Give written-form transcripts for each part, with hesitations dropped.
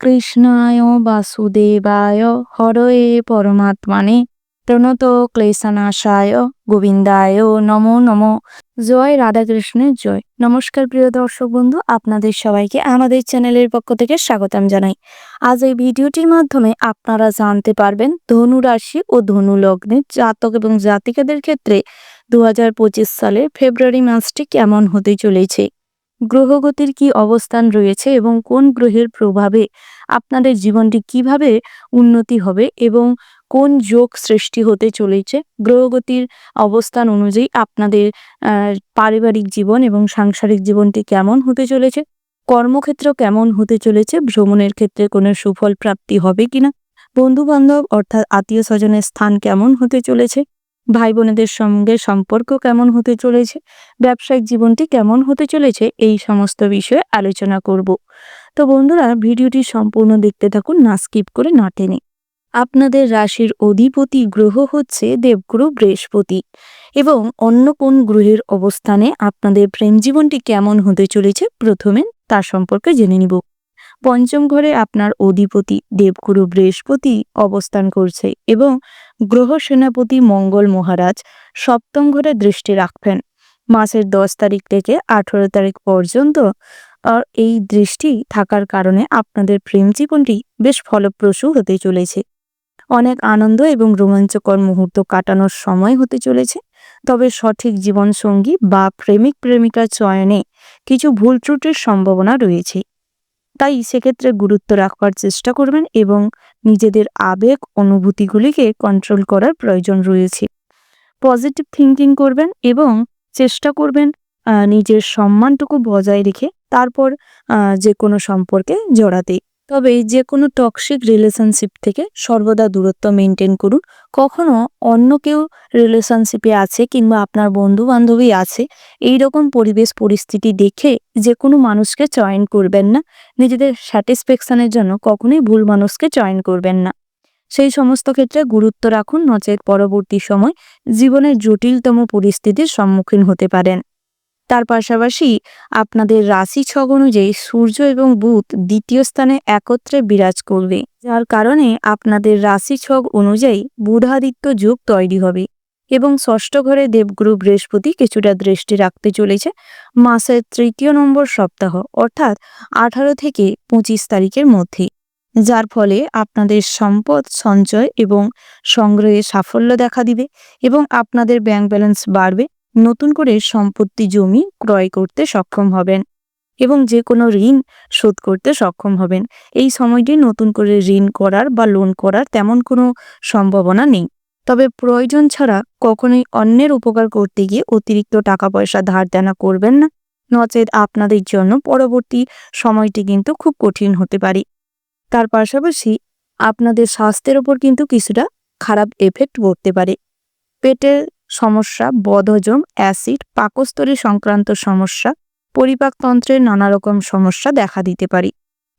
কৃষ্ণায় বাসুদেবায় হরয়ে পরমাত্মানে প্রণত ক্লেশনাশায় গোবিন্দায় নমো নমো। জয় রাধাকৃষ্ণের জয়। নমস্কার প্রিয় দর্শক বন্ধু, আপনাদের সবাইকে আমাদের চ্যানেলের পক্ষ থেকে স্বাগতম জানাই। আজ এই ভিডিওটির মাধ্যমে আপনারা জানতে পারবেন ধনু রাশি ও ধনু লগ্নের জাতক এবং জাতিকাদের ক্ষেত্রে 2025 সালের ফেব্রুয়ারি মাসটি কেমন হতে চলেছে, গ্রহগতির কি অবস্থান রয়েছে এবং কোন গ্রহের প্রভাবে আপনাদের জীবনটি কিভাবে উন্নতি হবে এবং কোন যোগ সৃষ্টি হতে চলেছে। গ্রহগতির অবস্থান অনুযায়ী আপনাদের পারিবারিক জীবন এবং সাংসারিক জীবনটি কেমন হতে চলেছে, কর্মক্ষেত্র কেমন হতে চলেছে, ভ্রমণের ক্ষেত্রে কোনো সুফল প্রাপ্তি হবে কিনা, বন্ধু বান্ধব অর্থাৎ আত্মীয় স্বজনের স্থান কেমন হতে চলেছে, ভাই বোনেদের সঙ্গে সম্পর্ক কেমন হতে চলেছে, ব্যবসায়িক জীবনটি কেমন হতে চলেছে, এই সমস্ত বিষয়ে আলোচনা করব। তো বন্ধুরা, ভিডিওটি সম্পূর্ণ দেখতে থাকুন, না স্কিপ করে না টেনে। আপনাদের রাশির অধিপতি গ্রহ হচ্ছে দেবগুরু বৃহস্পতি, এবং অন্য কোন গ্রহের অবস্থানে আপনাদের প্রেম জীবনটি কেমন হতে চলেছে প্রথমে তার সম্পর্কে জেনে নিব। পঞ্চম ঘরে আপনার অধিপতি দেবগুরু বৃহস্পতি অবস্থান করছে এবং গ্রহ সেনাপতি মঙ্গল মহারাজ সপ্তম ঘরে দৃষ্টি রাখবেন মাসের 10 তারিখ থেকে 18 তারিখ পর্যন্ত। আর এই দৃষ্টি থাকার কারণে আপনাদের প্রেম জীবনটি বেশ ফলপ্রসূ হতে চলেছে। অনেক আনন্দ এবং রোমাঞ্চকর মুহূর্ত কাটানোর সময় হতে চলেছে। তবে সঠিক জীবনসঙ্গী বা প্রেমিক প্রেমিকার চয়নে কিছু ভুল ত্রুটির সম্ভাবনা রয়েছে, তাই সেক্ষেত্রে গুরুত্ব রাখবার চেষ্টা করবেন এবং নিজেদের আবেগ অনুভূতিগুলিকে কন্ট্রোল করার প্রয়োজন রয়েছে। পজিটিভ থিঙ্কিং করবেন এবং চেষ্টা করবেন নিজের সম্মানটুকু বজায় রেখে তারপর যে কোনো সম্পর্কে জড়াতে। তবে যে কোনো টক্সিক রিলেশনশিপ থেকে সর্বদা দূরত্ব মেনটেন করুন। কখনো অন্য কেউ রিলেশনশিপে আছে কিংবা আপনার বন্ধু বান্ধবী আছে, এই রকম পরিবেশ পরিস্থিতি দেখে যে কোনো মানুষকে চয়ন করবেন না। নিজেদের স্যাটিসফ্যাকশনের জন্য কখনোই ভুল মানুষকে চয়ন করবেন না। সেই সমস্ত ক্ষেত্রে গুরুত্ব রাখুন, নচেত পরবর্তী সময় জীবনের জটিলতম পরিস্থিতির সম্মুখীন হতে পারেন। তার পাশাপাশি আপনাদের রাশি ছক অনুযায়ী সূর্য এবং বুধ দ্বিতীয় স্থানে একত্রে বিরাজ করবে, যার কারণে আপনাদের রাশি ছক অনুযায়ী বুধাদিত্য যোগ তৈরি হবে এবং ষষ্ঠ ঘরে দেবগুরু বৃহস্পতি কিছুটা দৃষ্টি রাখতে চলেছে মাসের 3য় নম্বর সপ্তাহ অর্থাৎ 18 থেকে 25 তারিখের মধ্যে, যার ফলে আপনাদের সম্পদ সঞ্চয় এবং সংগ্রহে সাফল্য দেখা দিবে এবং আপনাদের ব্যাংক ব্যালেন্স বাড়বে। নতুন করে সম্পত্তি জমি ক্রয় করতে সক্ষম হবেন এবং যে কোনো ঋণ শোধ করতে সক্ষম হবেন। এই সময়টি নতুন করে ঋণ করার বা লোন করার তেমন কোনো সম্ভাবনা নেই। তবে প্রয়োজন ছাড়া কখনোই অন্যের উপকার করতে গিয়ে অতিরিক্ত টাকা পয়সা ধার দেনা করবেন না, নচেত আপনাদের জন্য পরবর্তী সময়টি কিন্তু খুব কঠিন হতে পারে। তার পাশাপাশি আপনাদের স্বাস্থ্যের ওপর কিন্তু কিছুটা খারাপ এফেক্ট পড়তে পারে। পেটের সমস্যা, বদহজম, অ্যাসিড, পাকস্থলী সংক্রান্ত সমস্যা, পরিপাকতন্ত্রের নানা রকম সমস্যা দেখা দিতে পারে।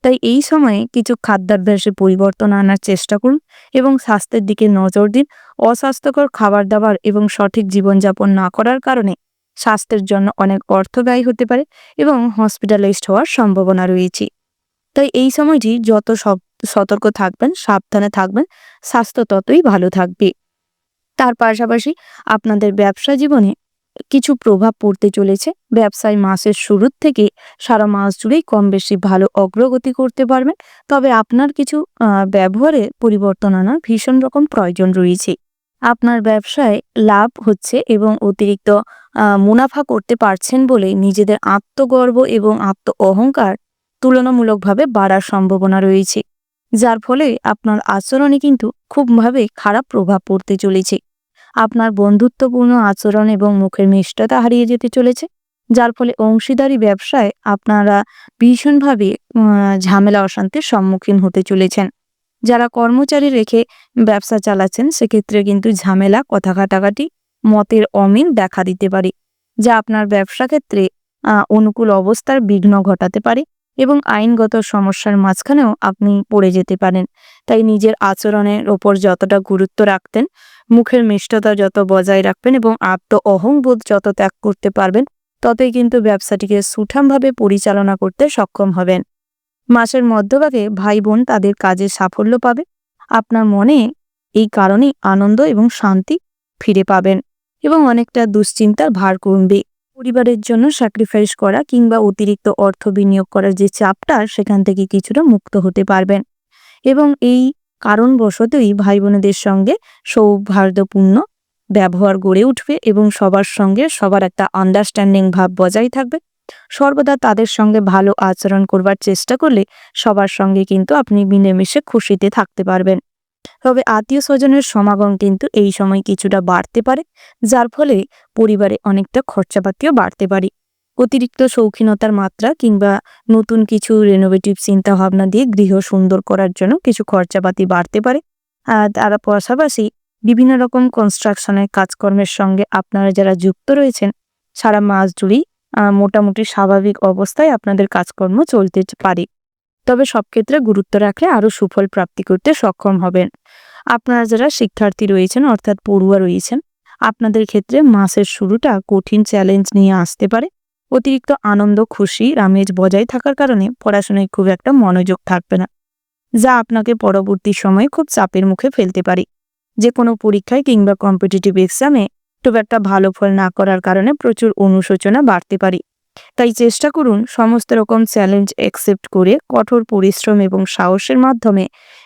তাই এই সময়ে কিছু খাদ্যাভ্যাসে পরিবর্তন আনার চেষ্টা করুন এবং স্বাস্থ্যের দিকে নজর দিন। অস্বাস্থ্যকর খাবার দাবার এবং সঠিক জীবনযাপন না করার কারণে স্বাস্থ্যের জন্য অনেক অর্থ ব্যয় হতে পারে এবং হসপিটালাইজড হওয়ার সম্ভাবনা রয়েছে। তাই এই সময়টি যত সতর্ক থাকবেন, সাবধানে থাকবেন, স্বাস্থ্য ততই ভালো থাকবে। তার পাশাপাশি আপনাদের ব্যবসা জীবনে কিছু প্রভাব পড়তে চলেছে। ব্যবসায় মাসের শুরুর থেকে সারা মাস জুড়েই কম বেশি ভালো অগ্রগতি করতে পারবেন। তবে আপনার কিছু ব্যবহারে পরিবর্তন আনার ভীষণ রকম প্রয়োজন রয়েছে। আপনার ব্যবসায় লাভ হচ্ছে এবং অতিরিক্ত মুনাফা করতে পারছেন বলে নিজেদের আত্মগর্ব এবং আত্ম অহংকার তুলনামূলকভাবে বাড়ার সম্ভাবনা রয়েছে, যার ফলে আপনার আচরণে কিন্তু খুবভাবে খারাপ প্রভাব পড়তে চলেছে। আপনার বন্ধুত্বপূর্ণ আচরণ এবং মুখের মিষ্টতা হারিয়ে যেতে চলেছে, যার ফলে অংশীদারি ব্যবসায় আপনারা ভীষণভাবে ঝামেলা অশান্তির সম্মুখীন হতে চলেছেন। যারা কর্মচারী রেখে ব্যবসা চালাচ্ছেন সেক্ষেত্রে কিন্তু ঝামেলা, কথা কাটাকাটি, মতের অমিল দেখা দিতে পারে, যা আপনার ব্যবসা ক্ষেত্রে অনুকূল অবস্থার বিঘ্ন ঘটাতে পারে এবং আইনগত সমস্যার মাঝখানেও আপনি পড়ে যেতে পারেন। তাই নিজের আচরণের ওপর যতটা গুরুত্ব রাখতেন, মুখের মিষ্টতা যত বজায় রাখবেন এবং আত্ম অহংবোধ যত ত্যাগ করতে পারবেন, ততই কিন্তু ব্যবসাটিকে সুঠামভাবে পরিচালনা করতে সক্ষম হবেন। মাসের মধ্যভাগে ভাই বোন তাদের কাজে সাফল্য পাবে। আপনার মনে এই কারণেই আনন্দ এবং শান্তি ফিরে পাবেন এবং অনেকটা দুশ্চিন্তার ভার কমবে। পরিবারের জন্য স্যাক্রিফাইস করা কিংবা অতিরিক্ত অর্থ বিনিয়োগ করার যে চাপটা, সেখান থেকে কিছুটা মুক্ত হতে পারবেন এবং এই কারণবশতই ভাই বোনেদের সঙ্গে সৌহার্দ্যপূর্ণ ব্যবহার গড়ে উঠবে এবং সবার সঙ্গে সবার একটা আন্ডারস্ট্যান্ডিং ভাব বজায় থাকবে। সর্বদা তাদের সঙ্গে ভালো আচরণ করবার চেষ্টা করলে সবার সঙ্গে কিন্তু আপনি মিলেমিশে খুশিতে থাকতে পারবেন। তবে আত্মীয় স্বজনের সমাগম কিন্তু এই সময় কিছুটা বাড়তে পারে, যার ফলে পরিবারে অনেকটা খরচাপাতিও বাড়তে পারে। অতিরিক্ত শৌখিনতার মাত্রা কিংবা নতুন কিছু রেনোভেটিভ চিন্তা ভাবনা দিয়ে গৃহ সুন্দর করার জন্য কিছু খরচাপাতি বাড়তে পারে। আর তার পাশাপাশি বিভিন্ন রকম কনস্ট্রাকশনের কাজকর্মের সঙ্গে আপনারা যারা যুক্ত রয়েছেন, সারা মাস জুড়েই মোটামুটি স্বাভাবিক অবস্থায় আপনাদের কাজকর্ম চলতে পারে। তবে সব ক্ষেত্রে গুরুত্ব রাখলে আরও সুফল প্রাপ্তি করতে সক্ষম হবেন। আপনারা যারা শিক্ষার্থী রয়েছেন অর্থাৎ পড়ুয়া রয়েছেন, আপনাদের ক্ষেত্রে মাসের শুরুটা কঠিন চ্যালেঞ্জ নিয়ে আসতে পারে। অতিরিক্ত আনন্দ, খুশি, আমেজ বজায় থাকার কারণে পড়াশোনায় খুব একটা মনোযোগ থাকবে না, যা আপনাকে পরবর্তী সময়ে খুব চাপের মুখে ফেলতে পারে। যে কোনো পরীক্ষায় কিংবা কম্পিটিটিভ এক্সামে খুব একটা ভালো ফল না করার কারণে প্রচুর অনুশোচনা বাড়তে পারে। তাই চেষ্টা করুন সমস্ত রকম চ্যালেঞ্জ অ্যাকসেপ্ট করে কঠোর পরিশ্রম এবং সাহসের মাধ্যমে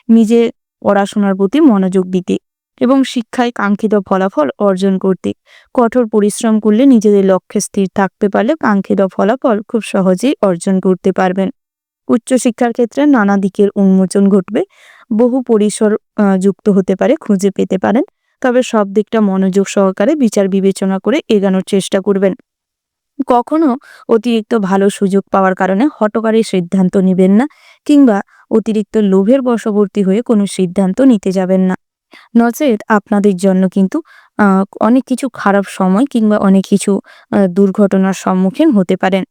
নিজের পড়াশোনার প্রতি মনোযোগ দিতে এবং শিক্ষায় কাঙ্ক্ষিত ফলাফল অর্জন করতে। কঠোর পরিশ্রম করলে নিজেদের লক্ষ্যে স্থির থাকতে পারলে কাঙ্ক্ষিত ফলাফল খুব সহজেই অর্জন করতে পারবেন। উচ্চশিক্ষার ক্ষেত্রে নানা দিকের উন্মোচন ঘটবে, বহু পরিসর যুক্ত হতে পারে খুঁজে পেতে পারেন। তবে সব দিকটা মনোযোগ সহকারে বিচার বিবেচনা করে এগানোর চেষ্টা করবেন। কখনো অতিরিক্ত ভালো সুযোগ পাওয়ার কারণে হঠকারী সিদ্ধান্ত নেবেন না কিংবা অতিরিক্ত লোভের বশবর্তী হয়ে কোনো সিদ্ধান্ত নিতে যাবেন না। নচেত আপনাদের জন্য কিন্তু অনেক কিছু খারাপ সময় কিংবা অনেক কিছু দুর্ঘটনার সম্মুখীন হতে পারেন।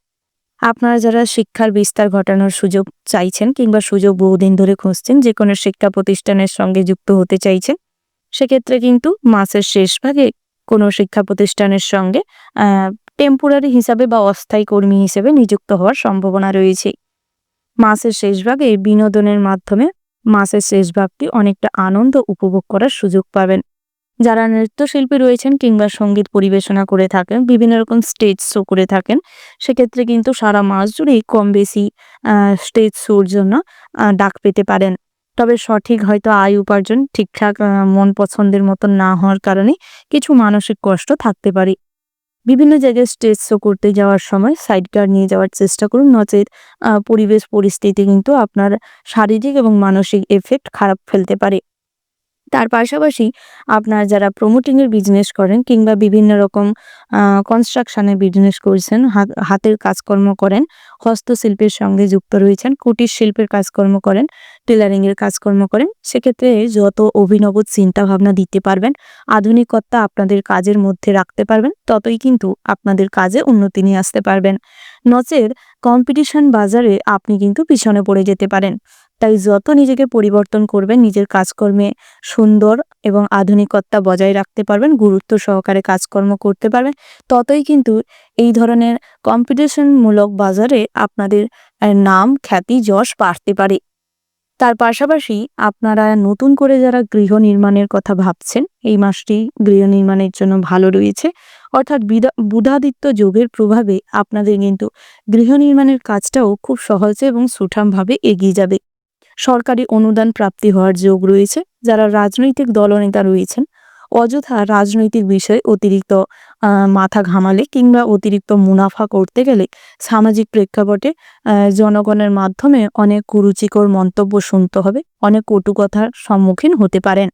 আপনারা যারা শিক্ষার বিস্তার ঘটানোর সুযোগ চাইছেন কিংবা সুযোগ বহুদিন ধরে খুঁজছেন, যে কোনো শিক্ষা প্রতিষ্ঠানের সঙ্গে যুক্ত হতে চাইছেন, সেক্ষেত্রে কিন্তু মাসের শেষ ভাগে কোনো শিক্ষা প্রতিষ্ঠানের সঙ্গে টেম্পোরারি হিসাবে বা অস্থায়ী কর্মী হিসেবে নিযুক্ত হওয়ার সম্ভাবনা রয়েছে। মাসের শেষ ভাগে বিনোদনের মাধ্যমে মাসের শেষ ভাগটি অনেকটা আনন্দ উপভোগ করার সুযোগ পাবেন। যারা নৃত্যশিল্পী রয়েছেন কিংবা সঙ্গীত পরিবেশনা করে থাকেন, বিভিন্ন রকম স্টেজ শো করে থাকেন, সেক্ষেত্রে কিন্তু সারা মাস জুড়েই কম বেশি স্টেজ শোর জন্য ডাক পেতে পারেন। তবে সঠিক হয়তো আয় উপার্জন ঠিকঠাক মন পছন্দের মতো না হওয়ার কারণে কিছু মানসিক কষ্ট থাকতে পারে। বিভিন্ন জায়গায় স্টেজ শো করতে যাওয়ার সময় সাইড কার নিয়ে যাওয়ার চেষ্টা করুন, নচেত পরিবেশ পরিস্থিতি কিন্তু আপনার শারীরিক এবং মানসিক এফেক্ট খারাপ ফেলতে পারে। তার পাশাপাশি আপনার যারা প্রমোটিং এর বিজনেস করেন কিংবা বিভিন্ন রকম কনস্ট্রাকশনের বিজনেস করছেন, হাতের কাজকর্ম করেন, হস্তশিল্পের সঙ্গে যুক্ত রয়েছেন, কুটির শিল্পের কাজকর্ম করেন, টেলারিং এর কাজকর্ম করেন, সেক্ষেত্রে যত অভিনব চিন্তা ভাবনা দিতে পারবেন, আধুনিকতা আপনাদের কাজের মধ্যে রাখতে পারবেন, ততই কিন্তু আপনাদের কাজে উন্নতি নিয়ে আসতে পারবেন। নচেত কম্পিটিশন বাজারে আপনি কিন্তু পিছনে পড়ে যেতে পারেন। তাই যত নিজেকে পরিবর্তন করবেন, নিজের কাজকর্মে সুন্দর এবং আধুনিকতা বজায় রাখতে পারবেন, গুরুত্ব সহকারে কাজকর্ম করতে পারবেন, ততই কিন্তু এই ধরনের কম্পিটিশনমূলক বাজারে আপনাদের নাম, খ্যাতি, যশ বাড়তে পারে। তার পাশাপাশি আপনারা নতুন করে যারা গৃহ নির্মাণের কথা ভাবছেন, এই মাসটি গৃহ নির্মাণের জন্য ভালো রয়েছে। অর্থাৎ বুধাদিত্য যোগের প্রভাবে আপনাদের কিন্তু গৃহ নির্মাণের কাজটাও খুব সহজে এবং সুঠামভাবে এগিয়ে যাবে। সরকারি অনুদান প্রাপ্তি হওয়ার যোগ রয়েছে। যারা রাজনৈতিক দলনেতা রয়েছেন, অযথা রাজনৈতিক বিষয়ে অতিরিক্ত মাথা ঘামালে কিংবা অতিরিক্ত মুনাফা করতে গেলে সামাজিক প্রেক্ষাপটে জনগণের মাধ্যমে অনেক কুরুচিকর মন্তব্য শুনতে হবে, অনেক কটু কথার সম্মুখীন হতে পারেন।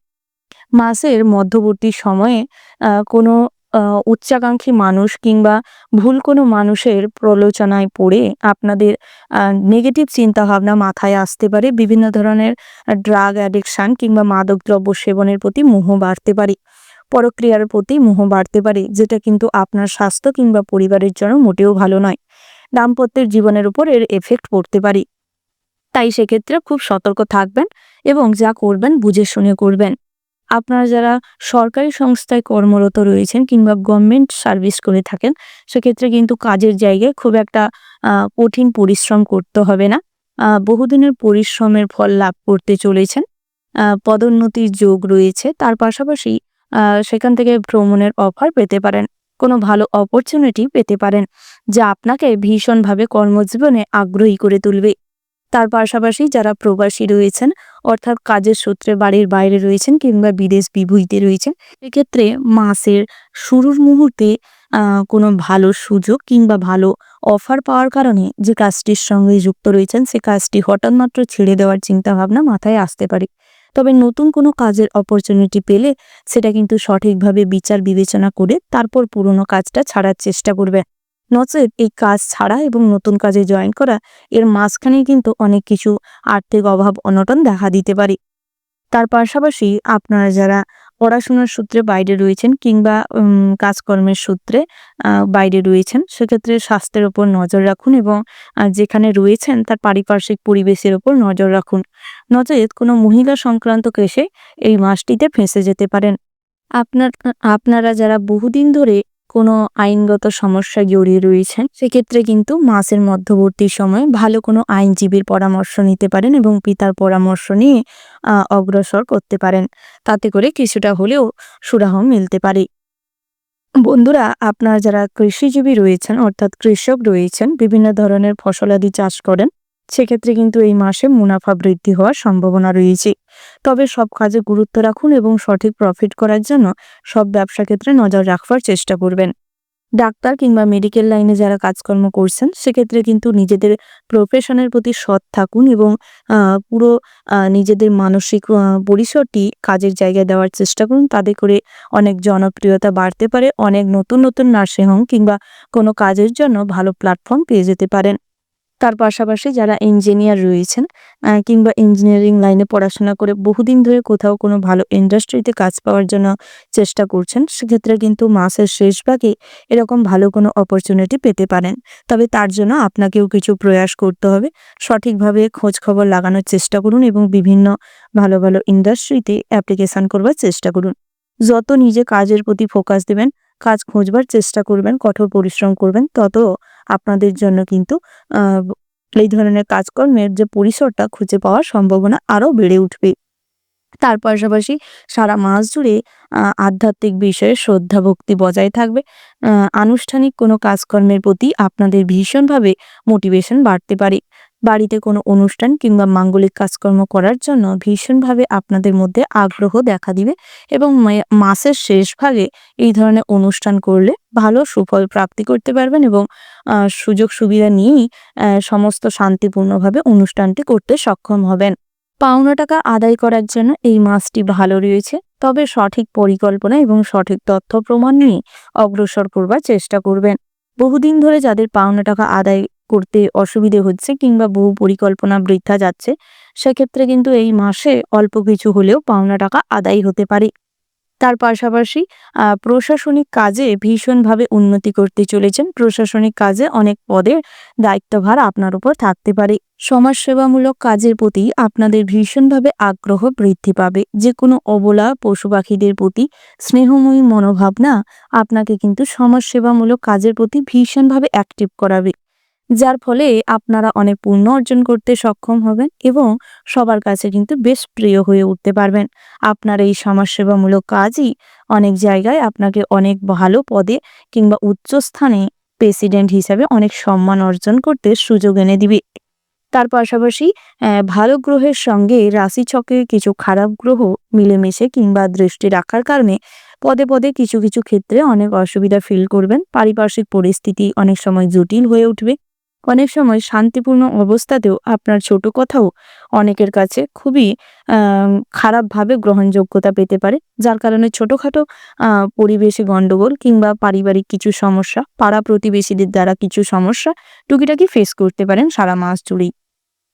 মাসের মধ্যবর্তী সময়ে কোনো উচ্চাকাঙ্ক্ষী মানুষ কিংবা ভুল কোনো মানুষের প্রলোচনায় পড়ে আপনাদের নেগেটিভ চিন্তাভাবনা মাথায় আসতে পারে। বিভিন্ন ধরনের ড্রাগ অ্যাডিকশান কিংবা মাদকদ্রব্য সেবনের প্রতি মোহ বাড়তে পারে, পরক্রিয়ার প্রতি মোহ বাড়তে পারে, যেটা কিন্তু আপনার স্বাস্থ্য কিংবা পরিবারের জন্য মোটেও ভালো নয়। দাম্পত্যের জীবনের উপর এর এফেক্ট পড়তে পারে। তাই সেক্ষেত্রে খুব সতর্ক থাকবেন এবং যা করবেন বুঝে শুনে করবেন। আপনারা যারা সরকারি সংস্থায় কর্মরত রয়েছেন কিংবা গভর্নমেন্ট সার্ভিস করে থাকেন, সেক্ষেত্রে কিন্তু কাজের জায়গায় খুব একটা কঠিন পরিশ্রম করতে হবে না। বহুদিনের পরিশ্রমের ফল লাভ করতে চলেছেন। পদোন্নতির যোগ রয়েছে। তার পাশাপাশি সেখান থেকে ভ্রমণের অফার পেতে পারেন। কোনো ভালো অপরচুনিটি পেতে পারেন, যা আপনাকে ভীষণভাবে কর্মজীবনে আগ্রহী করে তুলবে। তার পাশাপাশি যারা প্রবাসী রয়েছেন, অর্থাৎ কাজের সূত্রে বাড়ির বাইরে রয়েছেন কিংবা বিদেশ বিভুঁইতে রয়েছেন, এক্ষেত্রে মাসের শুরুর মুহূর্তে কোনো ভালো সুযোগ কিংবা ভালো অফার পাওয়ার কারণে যে কাজটির সঙ্গে যুক্ত রয়েছেন, সে কাজটি হঠাৎ মাত্র ছেড়ে দেওয়ার চিন্তাভাবনা মাথায় আসতে পারে। তবে নতুন কোনো কাজের অপরচুনিটি পেলে সেটা কিন্তু সঠিকভাবে বিচার বিবেচনা করে তারপর পুরনো কাজটা ছাড়ার চেষ্টা করবে। নচেত এই কাজ ছাড়া এবং নতুন কাজে জয়েন করা, এর মাঝখানেই কিন্তু অনেক কিছু আর্থিক অভাব অনটন দেখা দিতে পারে। তার পাশাপাশি আপনারা যারা পড়াশোনার সূত্রে বাইরে রয়েছেন কিংবা কাজকর্মের সূত্রে বাইরে রয়েছেন, সেক্ষেত্রে স্বাস্থ্যের ওপর নজর রাখুন এবং যেখানে রয়েছেন তার পারিপার্শ্বিক পরিবেশের ওপর নজর রাখুন। নচেত কোনো মহিলা সংক্রান্ত কেসে এই মাসটিতে ফেঁসে যেতে পারেন। আপনারা যারা বহুদিন ধরে কোনো আইনগত সমস্যায় জড়িয়ে রয়েছেন, সেক্ষেত্রে কিন্তু মাসের মধ্যবর্তী সময়ে ভালো কোনো আইনজীবীর পরামর্শ নিতে পারেন এবং পিতার পরামর্শ নিয়ে অগ্রসর করতে পারেন। তাতে করে কিছুটা হলেও সুরাহ মিলতে পারে। বন্ধুরা, আপনারা যারা কৃষিজীবী রয়েছেন, অর্থাৎ কৃষক রয়েছেন, বিভিন্ন ধরনের ফসলাদি চাষ করেন, সেক্ষেত্রে কিন্তু এই মাসে মুনাফা বৃদ্ধি হওয়ার সম্ভাবনা রয়েছে। তবে সব কাজে গুরুত্ব রাখুন এবং সঠিক প্রফিট করার জন্য সব ব্যবসা ক্ষেত্রে নজর রাখবার চেষ্টা করবেন। ডাক্তার কিংবা মেডিকেল লাইনে যারা কাজকর্ম করছেন, সেক্ষেত্রে কিন্তু নিজেদের প্রফেশনের প্রতি সৎ থাকুন এবং পুরো নিজেদের মানসিক পরিসরটি কাজের জায়গায় দেওয়ার চেষ্টা করুন। তাতে করে অনেক জনপ্রিয়তা বাড়তে পারে, অনেক নতুন নতুন নার্সিংহোম কিংবা কোনো কাজের জন্য ভালো প্ল্যাটফর্ম পেয়ে যেতে পারেন। তার পাশাপাশি যারা ইঞ্জিনিয়ার রয়েছেন কিংবা ইঞ্জিনিয়ারিং লাইনে পড়াশোনা করে বহুদিন ধরে কোথাও কোনো ভালো ইন্ডাস্ট্রিতে কাজ পাওয়ার জন্য চেষ্টা করছেন, সেক্ষেত্রে কিন্তু মাসের শেষ ভাগে এরকম ভালো কোনো অপরচুনিটি পেতে পারেন। তবে তার জন্য আপনাকেও কিছু প্রয়াস করতে হবে। সঠিকভাবে খোঁজ খবর লাগানোর চেষ্টা করুন এবং বিভিন্ন ভালো ভালো ইন্ডাস্ট্রিতে অ্যাপ্লিকেশন করবার চেষ্টা করুন। যত নিজে কাজের প্রতি ফোকাস দেবেন, কাজ খোঁজবার চেষ্টা করবেন, কঠোর পরিশ্রম করবেন, তত আপনাদের জন্য কিন্তু এই ধরনের কাজকর্মের যে পরিসরটা খুঁজে পাওয়ার সম্ভাবনা আরও বেড়ে উঠবে। তার পাশাপাশি সারা মাস জুড়ে আধ্যাত্মিক বিষয়ে শ্রদ্ধা ভক্তি বজায় থাকবে। আনুষ্ঠানিক কোনো কাজকর্মের প্রতি আপনাদের ভীষণভাবে মোটিভেশন বাড়তে পারে। বাড়িতে কোনো অনুষ্ঠান কিংবা মাঙ্গলিক কাজকর্ম করার জন্য ভীষণভাবে আপনাদের মধ্যে আগ্রহ দেখা দিবে এবং মাসের শেষ ভাগে এই ধরনের অনুষ্ঠান করলে ভালো সুফল প্রাপ্তি করতে পারবেন এবং সুযোগ সুবিধা নিয়েই সমস্ত শান্তিপূর্ণভাবে অনুষ্ঠানটি করতে সক্ষম হবেন। পাওনা টাকা আদায় করার জন্য এই মাসটি ভালো রয়েছে, তবে সঠিক পরিকল্পনা এবং সঠিক তথ্য প্রমাণ নিয়ে অগ্রসর করবার চেষ্টা করবেন। বহুদিন ধরে যাদের পাওনা টাকা আদায় করতে অসুবিধে হচ্ছে কিংবা বহু পরিকল্পনা বৃথা যাচ্ছে, সেক্ষেত্রে কিন্তু এই মাসে অল্প কিছু হলেও পাওনা টাকা আদায় হতে পারে। তার পাশাপাশি প্রশাসনিক কাজে ভীষণভাবে উন্নতি করতে চলেছেন। প্রশাসনিক কাজে অনেক পদের দায়িত্বভার আপনার উপর থাকতে পারে। সমাজসেবামূলক কাজের প্রতি আপনাদের ভীষণভাবে আগ্রহ বৃদ্ধি পাবে। যে কোনো অবলা পশু পাখিদের প্রতি স্নেহময়ী মনোভাবনা আপনাকে কিন্তু সমাজসেবামূলক কাজের প্রতি ভীষণভাবে অ্যাক্টিভ করাবে, যার ফলে আপনারা অনেক পুণ্য অর্জন করতে সক্ষম হবেন এবং সবার কাছে কিন্তু বেশ প্রিয় হয়ে উঠতে পারবেন। আপনার এই সমাজসেবামূলক কাজই অনেক জায়গায় আপনাকে অনেক ভালো পদে কিংবা উচ্চস্থানে প্রেসিডেন্ট হিসাবে অনেক সম্মান অর্জন করতে সুযোগ এনে দিবে। তার পাশাপাশি ভালো গ্রহের সঙ্গে রাশিচক্রের কিছু খারাপ গ্রহ মিলেমিশে কিংবা দৃষ্টি রাখার কারণে পদে পদে কিছু কিছু ক্ষেত্রে অনেক অসুবিধা ফিল করবেন। পারিপার্শ্বিক পরিস্থিতি অনেক সময় জটিল হয়ে উঠবে। অনেক সময় শান্তিপূর্ণ অবস্থাতেও আপনার ছোট কথাও অনেকের কাছে খুবই খারাপভাবে গ্রহণযোগ্যতা পেতে পারে, যার কারণে ছোটোখাটো পরিবেশে গণ্ডগোল কিংবা পারিবারিক কিছু সমস্যা, পাড়া প্রতিবেশীদের দ্বারা কিছু সমস্যা টুকিটাকি ফেস করতে পারেন সারা মাস জুড়েই।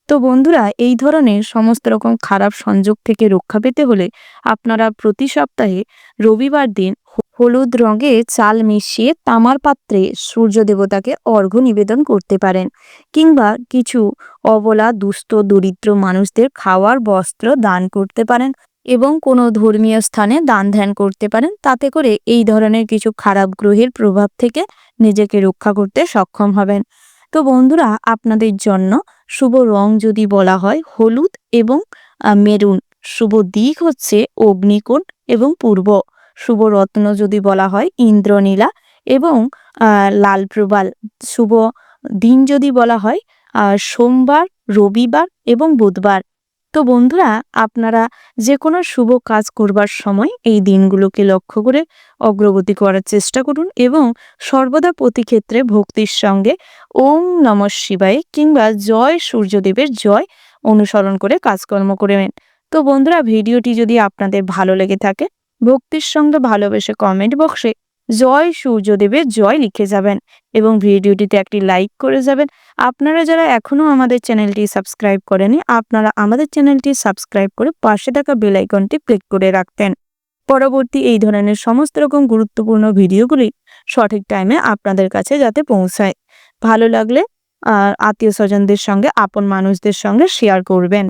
তো বন্ধুরা, এই ধরনের সমস্ত রকম খারাপ সংযোগ থেকে রক্ষা পেতে হলে আপনারা প্রতি সপ্তাহে রবিবার দিন হলুদ রঙে চাল মিশিয়ে তামার পাত্রে সূর্য দেবতাকে অর্ঘ্য নিবেদন করতে পারেন কিংবা কিছু অবলা দুস্থ দরিদ্র মানুষদের খাওয়ার বস্ত্র দান করতে পারেন এবং কোনো ধর্মীয় স্থানে দান ধ্যান করতে পারেন। তাতে করে এই ধরনের কিছু খারাপ গ্রহের প্রভাব থেকে নিজেকে রক্ষা করতে সক্ষম হবেন। তো বন্ধুরা, আপনাদের জন্য শুভ রং যদি বলা হয় হলুদ এবং মেরুন। শুভ দিক হচ্ছে অগ্নিকোণ এবং পূর্ব। শুভ রত্ন যদি বলা হয় ইন্দ্রনীলা এবং লাল প্রবাল। শুভ দিন যদি বলা হয় সোমবার, রবিবার এবং বুধবার। তো বন্ধুরা, আপনারা যে কোনো শুভ কাজ করবার সময় এই দিনগুলোকে লক্ষ্য করে অগ্রগতি করার চেষ্টা করুন এবং সর্বদা প্রতি ক্ষেত্রে ভক্তির সঙ্গে ওম নমঃ শিবায় কিংবা জয় সূর্যদেবের জয় অনুসরণ করে কাজকর্ম করবেন। তো বন্ধুরা, ভিডিওটি যদি আপনাদের ভালো লেগে থাকে ভক্তির সঙ্গে ভালোবেসে কমেন্ট বক্সে জয় সূর্যদেবের জয় লিখে যাবেন এবং ভিডিওটিতে একটি লাইক করে যাবেন। আপনারা যারা এখনো আমাদের চ্যানেলটি সাবস্ক্রাইব করেনি, আপনারা আমাদের চ্যানেলটি সাবস্ক্রাইব করে পাশে থাকা বেল আইকনটি ক্লিক করে রাখতেন। পরবর্তী এই ধরনের সমস্ত রকম গুরুত্বপূর্ণ ভিডিওগুলি সঠিক টাইমে আপনাদের কাছে যাতে পৌঁছায়। ভালো লাগলে আত্মীয় স্বজনদের সঙ্গে, আপন মানুষদের সঙ্গে শেয়ার করবেন।